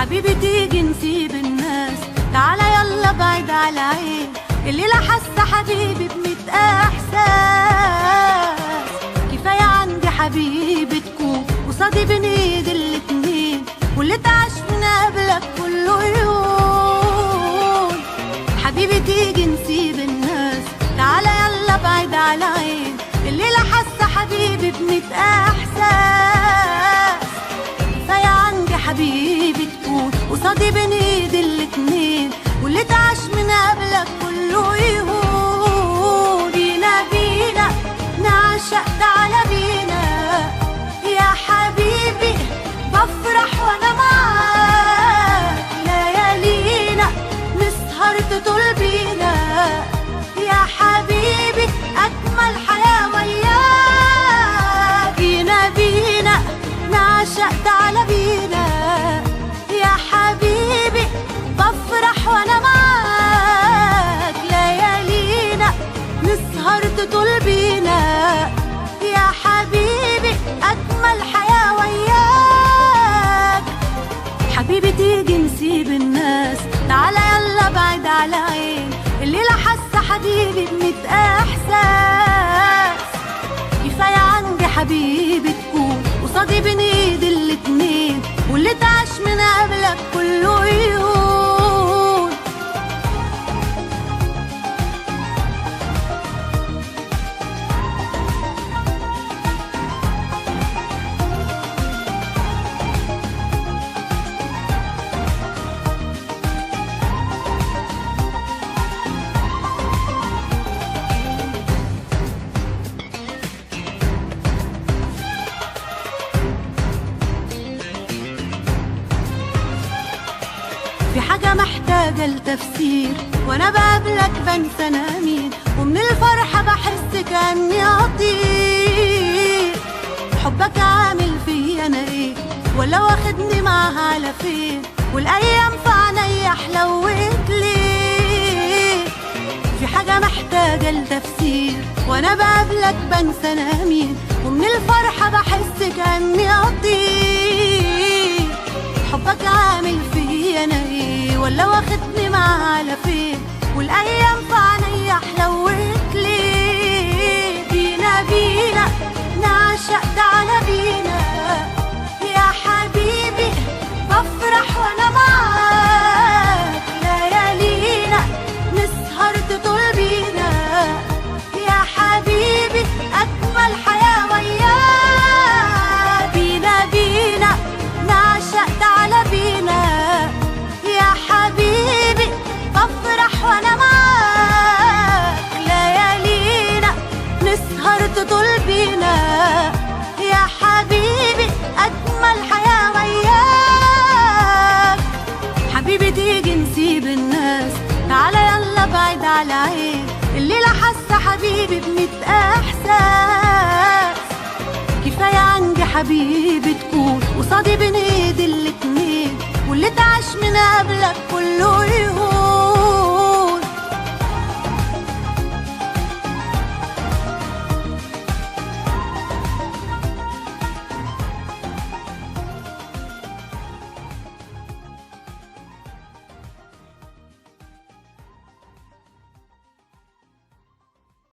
حبيبي تيجي نسيب الناس، تعالى يلا بعيد على عين. الليلة حاسة حبيبي بميت احساس. كفاية عندي حبيبي تكون قصادي بين ايد الاتنين، واللي تعاش من قبلك كله يهون. حبيبي تيجي نسيب الناس، تعالى يلا بعيد على عين. الليلة حاسة حبيبي بميت احساس. كفاية عندي حبيبي تكون قصادي بين ايد الاتنين، واللي تعاش من قبلك كله يهون. بينا بينا نعشق، تعالى بينا يا حبيبي، بفرح وانا معاك. ليالينا نسهر تطول بينا يا حبيبي، اجمل حياة وياك. بينا بينا نعشق، تعالى بينا يا حبيبي، بفرح وانا معاك. ليالينا نسهر تطول بينا يا حبيبي، اجمل حياة وياك. حبيبي تيجي نسيب الناس، تعالى يلا بعيد على عين. الليلة حاسة حبيبي بميت احساس. كفاية عندي حبيبي تكون قصادي بين ايد الاتنين، واللي تعاش من قبلك كله يهون. في حاجة محتاجة لتفسير، وانا بقابلك بنسى انا مين، ومن الفرحة بحس كأني اطير. حبك عامل فيا انا ايه، ولا واخدني معاها على فين، والايام في عينيا حلوت ليه. في حاجة محتاجة لتفسير، وانا بقابلك بنسى انا مين، ومن الفرحة بحس كأني اطير. حبك عامل فيا انا ايه، ولا واخدني معاها على فين، والايام في عينيا حلوت ليه. بينا بينا نعشق، تعالى بينا يا حبيبي، بفرح وانا معاك. ليالينا نسهر تطول بينا يا حبيبي، اجمل حياة وياك. بينا بينا نعشق، تعالى بينا يا حبيبي، بفرح وانا معاك. ليالينا نسهر تطول بينا يا حبيبي، اجمل حياة وياك. حبيبي تيجي نسيب الناس، تعالى يلا بعيد على عين. الليلة حاسة حبيبي بميت احساس. كفاية عندي حبيبي تكون قصادي بين ايد الاتنين، واللي تعاش من قبلك كله يهون.